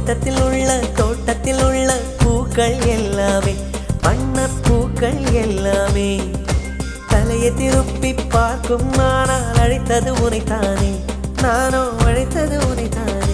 தோட்டத்தில் உள்ள பூக்கள் எல்லாமே வண்ணப்பூக்கள் எல்லாமே தலையை திருப்பி பார்க்கும் ஆனால் அழைத்தது உனைத்தானே நானோ அழைத்தது உனைத்தானே